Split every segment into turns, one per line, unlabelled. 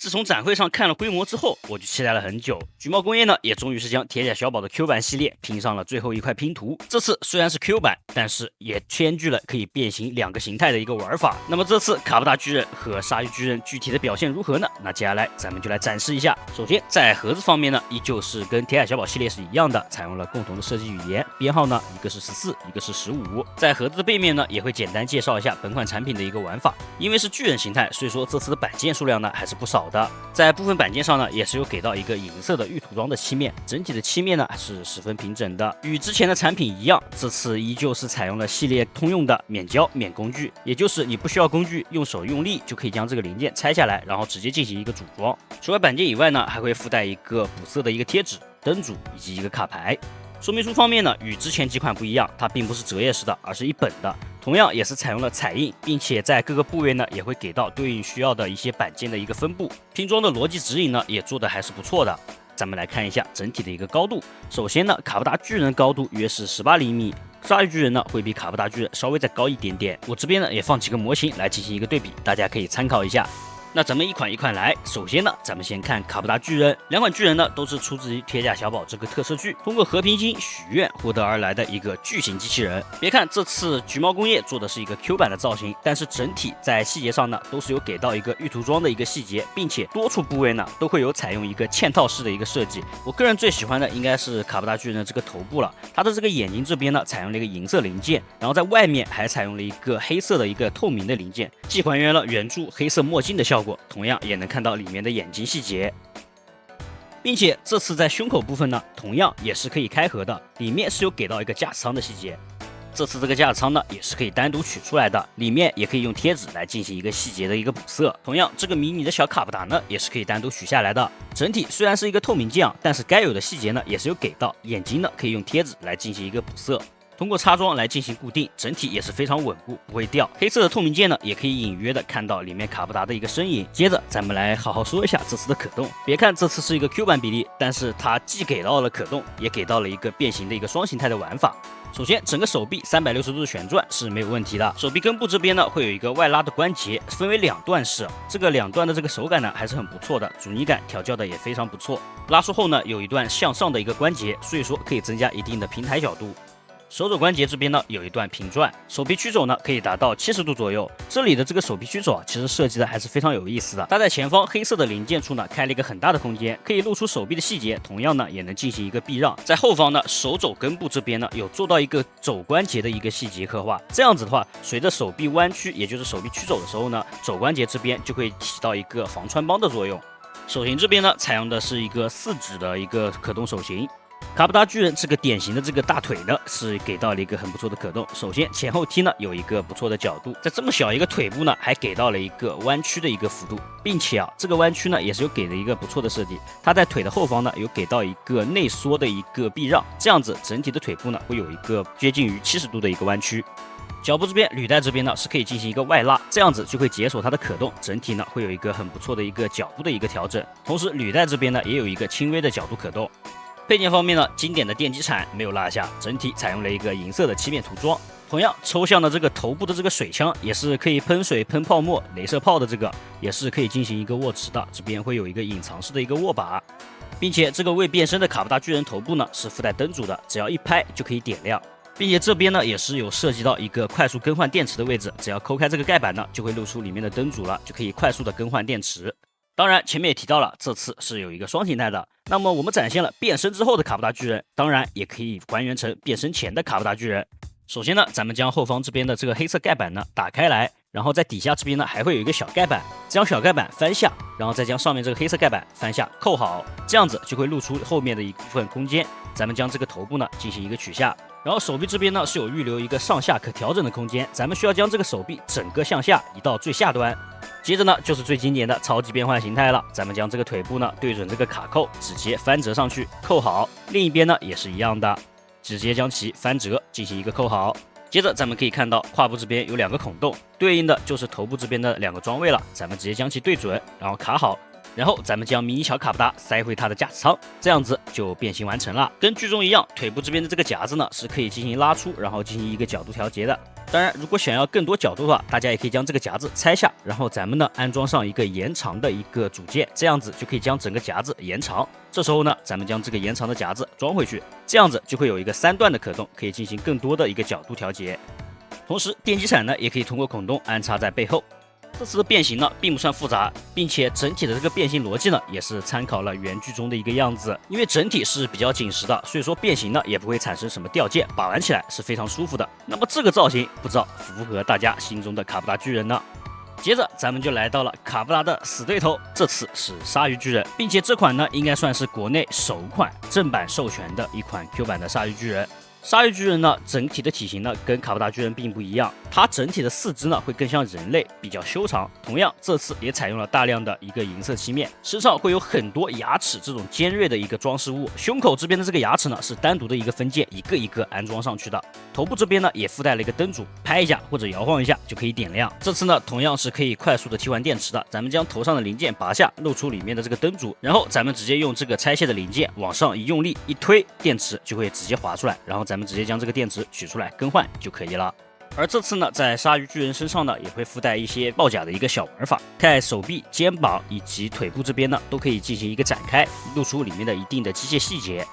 自从展会上看了规模之后，我就期待了很久。橘猫工业呢，也终于是将铁甲小宝的 Q 版系列拼上了最后一块拼图。这次虽然是 Q 版，但是也兼具了可以变形两个形态的一个玩法。那么这次卡布达巨人和鲨鱼巨人具体的表现如何呢？那接下来咱们就来展示一下。首先在盒子方面呢，依旧是跟铁甲小宝系列是一样的，采用了共同的设计语言，编号呢一个是14，一个是15。在盒子的背面呢，也会简单介绍一下本款产品的一个玩法。因为是巨人形态，所以说这次的板件数量呢还是不少的。在部分板件上呢，也是有给到一个银色的预涂装的漆面，整体的漆面呢是十分平整的。与之前的产品一样，这次依旧是采用了系列通用的免胶免工具，也就是你不需要工具，用手用力就可以将这个零件拆下来，然后直接进行一个组装。除了板件以外呢，还会附带一个补色的一个贴纸、灯组以及一个卡牌。说明书方面呢，与之前几款不一样，它并不是折页式的，而是一本的，同样也是采用了彩印，并且在各个部位呢也会给到对应需要的一些板件的一个分布。拼装的逻辑指引呢也做的还是不错的。咱们来看一下整体的一个高度。首先呢，卡布达巨人高度约是18厘米，鲨鱼巨人呢会比卡布达巨人稍微再高一点点。我这边呢也放几个模型来进行一个对比，大家可以参考一下。那咱们一款一款来，首先呢，咱们先看卡布达巨人。两款巨人呢都是出自于铁甲小宝这个特摄剧，通过和平星许愿获得而来的一个巨型机器人。别看这次橘猫工业做的是一个 Q 版的造型，但是整体在细节上呢都是有给到一个预涂装的一个细节，并且多处部位呢都会有采用一个嵌套式的一个设计。我个人最喜欢的应该是卡布达巨人的这个头部了，它的这个眼睛这边呢采用了一个银色零件，然后在外面还采用了一个黑色的一个透明的零件，既还原了原著黑色墨镜的效果，同样也能看到里面的眼睛细节。并且这次在胸口部分呢，同样也是可以开合的，里面是有给到一个驾驶舱的细节。这次这个驾驶舱呢，也是可以单独取出来的，里面也可以用贴纸来进行一个细节的一个补色。同样，这个迷你的小卡布达呢，也是可以单独取下来的。整体虽然是一个透明件，但是该有的细节呢，也是有给到。眼睛呢，可以用贴纸来进行一个补色。通过插装来进行固定，整体也是非常稳固，不会掉。黑色的透明件呢，也可以隐约的看到里面卡布达的一个身影。接着，咱们来好好说一下这次的可动。别看这次是一个 Q 版比例，但是它既给到了可动，也给到了一个变形的一个双形态的玩法。首先，整个手臂360度的旋转是没有问题的。手臂根部这边呢，会有一个外拉的关节，分为2段式。这个2段的这个手感呢，还是很不错的，阻尼感调教的也非常不错。拉出后呢，有一段向上的一个关节，所以说可以增加一定的平台角度。手肘关节这边呢有一段平转，手臂曲肘呢可以达到70度左右。这里的这个手臂曲肘其实设计的还是非常有意思的。它在前方黑色的零件处呢开了一个很大的空间，可以露出手臂的细节，同样呢也能进行一个避让。在后方呢，手肘根部这边呢有做到一个肘关节的一个细节刻画。这样子的话，随着手臂弯曲，也就是手臂曲肘的时候呢，肘关节这边就会起到一个防穿帮的作用。手型这边呢采用的是一个4指的一个可动手型。卡布达巨人这个典型的这个大腿呢，是给到了一个很不错的可动。首先前后踢呢有一个不错的角度，在这么小一个腿部呢，还给到了一个弯曲的一个幅度，并且这个弯曲呢也是有给了一个不错的设计。它在腿的后方呢有给到一个内缩的一个避让，这样子整体的腿部呢会有一个接近于70度的一个弯曲。脚部这边履带这边呢是可以进行一个外拉，这样子就会解锁它的可动，整体呢会有一个很不错的一个脚部的一个调整。同时履带这边呢也有一个轻微的角度可动。配件方面呢，经典的电击铲没有落下，整体采用了一个银色的漆面涂装。同样，抽象的这个头部的这个水枪也是可以喷水、喷泡沫、镭射炮的，这个也是可以进行一个握持的，这边会有一个隐藏式的一个握把，并且这个未变身的卡布达巨人头部呢是附带灯组的，只要一拍就可以点亮。并且这边呢也是有涉及到一个快速更换电池的位置，只要抠开这个盖板呢，就会露出里面的灯组了，就可以快速的更换电池。当然，前面也提到了，这次是有一个双形态的。那么我们展现了变身之后的卡布达巨人，当然也可以还原成变身前的卡布达巨人。首先呢，咱们将后方这边的这个黑色盖板呢打开来，然后在底下这边呢还会有一个小盖板，将小盖板翻下，然后再将上面这个黑色盖板翻下扣好，这样子就会露出后面的一部分空间。咱们将这个头部呢进行一个取下。然后手臂这边呢是有预留一个上下可调整的空间，咱们需要将这个手臂整个向下移到最下端。接着呢就是最经典的超级变换形态了，咱们将这个腿部呢对准这个卡扣，直接翻折上去扣好，另一边呢也是一样的，直接将其翻折进行一个扣好。接着咱们可以看到胯部这边有2个孔洞，对应的就是头部这边的2个装位了，咱们直接将其对准，然后卡好。然后咱们将迷你小卡布达塞回它的驾驶舱，这样子就变形完成了。跟剧中一样，腿部这边的这个夹子呢是可以进行拉出，然后进行一个角度调节的。当然，如果想要更多角度的话，大家也可以将这个夹子拆下，然后咱们呢安装上一个延长的一个组件，这样子就可以将整个夹子延长。这时候呢，咱们将这个延长的夹子装回去，这样子就会有一个3段的可动，可以进行更多的一个角度调节。同时，电机铲呢也可以通过孔洞安插在背后。这次的变形呢并不算复杂，并且整体的这个变形逻辑呢也是参考了原剧中的一个样子。因为整体是比较紧实的，所以说变形呢也不会产生什么掉件，把玩起来是非常舒服的。那么这个造型不知道符不符合大家心中的卡布达巨人呢？接着咱们就来到了卡布达的死对头，这次是鲨鱼巨人，并且这款呢应该算是国内首款正版授权的一款 Q 版的鲨鱼巨人。鲨鱼巨人呢，整体的体型呢跟卡布达巨人并不一样，它整体的四肢呢会更像人类，比较修长。同样，这次也采用了大量的一个银色漆面，身上会有很多牙齿这种尖锐的一个装饰物。胸口这边的这个牙齿呢是单独的一个分件，一个一个安装上去的。头部这边呢也附带了一个灯组，拍一下或者摇晃一下就可以点亮。这次呢同样是可以快速的替换电池的。咱们将头上的零件拔下，露出里面的这个灯组，然后咱们直接用这个拆卸的零件往上一用力一推，电池就会直接滑出来，然后咱们直接将这个电池取出来更换就可以了。而这次呢，在鲨鱼巨人身上呢，也会附带一些爆甲的一个小玩法，在手臂、肩膀以及腿部这边呢，都可以进行一个展开，露出里面的一定的机械细节。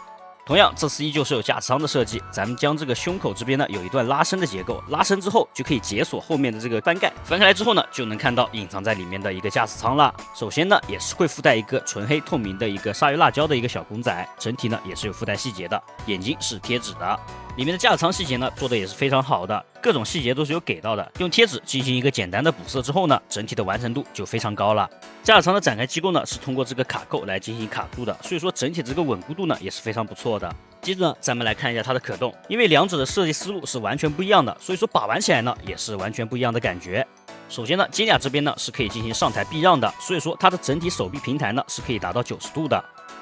同样，这次依旧是有驾驶舱的设计，咱们将这个胸口这边呢有一段拉伸的结构，拉伸之后就可以解锁后面的这个翻盖，翻开来之后呢，就能看到隐藏在里面的一个驾驶舱了。首先呢，也是会附带一个纯黑透明的一个鲨鱼辣椒的一个小公仔，整体呢也是有附带细节的，眼睛是贴纸的。里面的驾驶舱细节呢做的也是非常好的，各种细节都是有给到的。用贴纸进行一个简单的补色之后呢，整体的完成度就非常高了。驾驶舱的展开机构呢是通过这个卡扣来进行卡住的，所以说整体这个稳固度呢也是非常不错的。接着呢，咱们来看一下它的可动，因为两者的设计思路是完全不一样的，所以说把玩起来呢也是完全不一样的感觉。首先呢，肩胛这边呢是可以进行上抬避让的，所以说它的整体手臂平台呢是可以达到90度的。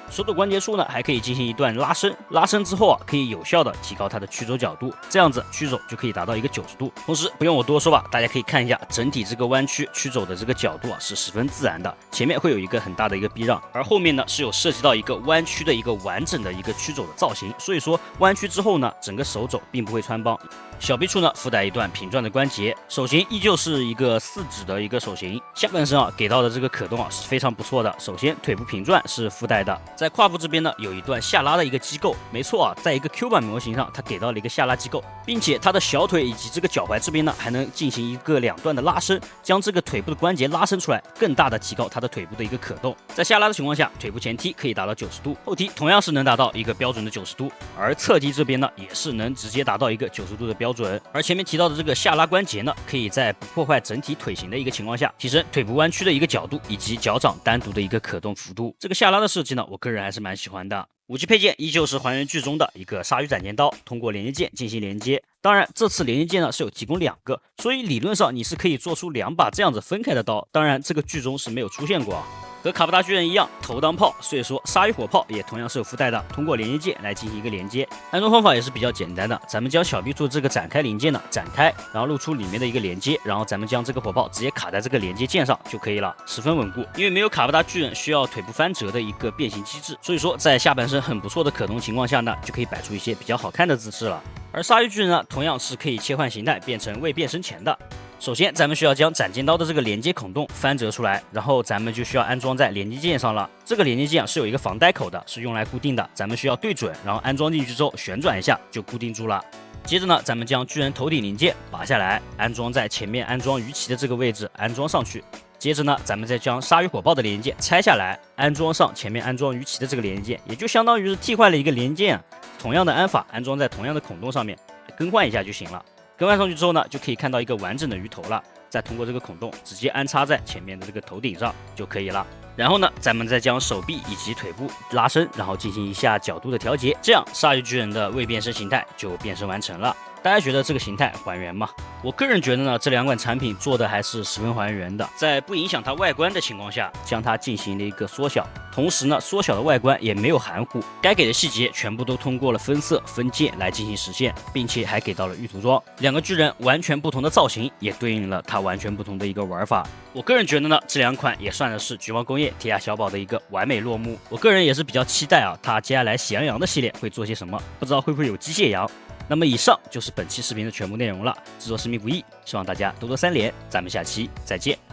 手肘关节处呢还可以进行一段拉伸，拉伸之后啊可以有效的提高它的曲肘角度，这样子曲肘就可以达到一个90度。同时不用我多说吧，大家可以看一下整体这个弯曲曲肘的这个角度啊是十分自然的，前面会有一个很大的一个避让，而后面呢是有涉及到一个弯曲的一个完整的一个曲肘的造型，所以说弯曲之后呢，整个手肘并不会穿帮。小臂处呢附带一段平转的关节，手型依旧是一个4指的一个手型，下半身啊给到的这个可动啊是非常不错的。首先腿部平转是附带的，在胯部这边呢有一段下拉的一个机构，没错啊，在一个 Q 版模型上它给到了一个下拉机构，并且它的小腿以及这个脚踝这边呢还能进行一个2段的拉伸，将这个腿部的关节拉伸出来，更大的提高它的腿部的一个可动。在下拉的情况下，腿部前踢可以达到90度，后踢同样是能达到一个标准的90度，而侧踢这边呢也是能直接达到一个90度的标准。而前面提到的这个下拉关节呢，可以在不破坏整体腿型的一个情况下，提升腿部弯曲的一个角度以及脚掌单独的一个可动幅度。这个下拉的设计呢，我个人还是蛮喜欢的。武器配件依旧是还原剧中的一个鲨鱼斩剑刀，通过连接键进行连接。当然，这次连接键呢是有提供2个，所以理论上你是可以做出2把这样子分开的刀。当然，这个剧中是没有出现过啊。和卡布达巨人一样，头当炮，所以说鲨鱼火炮也同样是有附带的，通过连接键来进行一个连接。安装方法也是比较简单的，咱们将小臂处这个展开零件呢展开，然后露出里面的一个连接，然后咱们将这个火炮直接卡在这个连接键上就可以了，十分稳固。因为没有卡布达巨人需要腿部翻折的一个变形机制，所以说在下半身很不错的可动情况下呢，就可以摆出一些比较好看的姿势了。而鲨鱼巨人呢，同样是可以切换形态变成未变身前的。首先，咱们需要将斩剑刀的这个连接孔洞翻折出来，然后咱们就需要安装在连接键上了。这个连接键是有一个防呆口的，是用来固定的。咱们需要对准，然后安装进去之后旋转一下就固定住了。接着呢，咱们将巨人头顶零件拔下来，安装在前面安装鱼鳍的这个位置安装上去。接着呢，咱们再将鲨鱼火炮的连接拆下来，安装上前面安装鱼鳍的这个连接，也就相当于是替换了一个连接啊。同样的安法安装在同样的孔洞上面，更换一下就行了。更换上去之后呢，就可以看到一个完整的鱼头了。再通过这个孔洞直接安插在前面的这个头顶上就可以了。然后呢，咱们再将手臂以及腿部拉伸，然后进行一下角度的调节，这样鲨鱼巨人的未变身形态就变身完成了。大家觉得这个形态还原吗？我个人觉得呢，这两款产品做的还是十分还原的，在不影响它外观的情况下，将它进行了一个缩小，同时呢，缩小的外观也没有含糊，该给的细节全部都通过了分色分界来进行实现，并且还给到了预涂装。两个巨人完全不同的造型，也对应了它完全不同的一个玩法。我个人觉得呢，这两款也算的是橘猫工业铁甲小宝的一个完美落幕。我个人也是比较期待啊，它接下来喜羊羊的系列会做些什么，不知道会不会有机械羊。那么以上就是本期视频的全部内容了，制作师密不易，希望大家多多3连，咱们下期再见。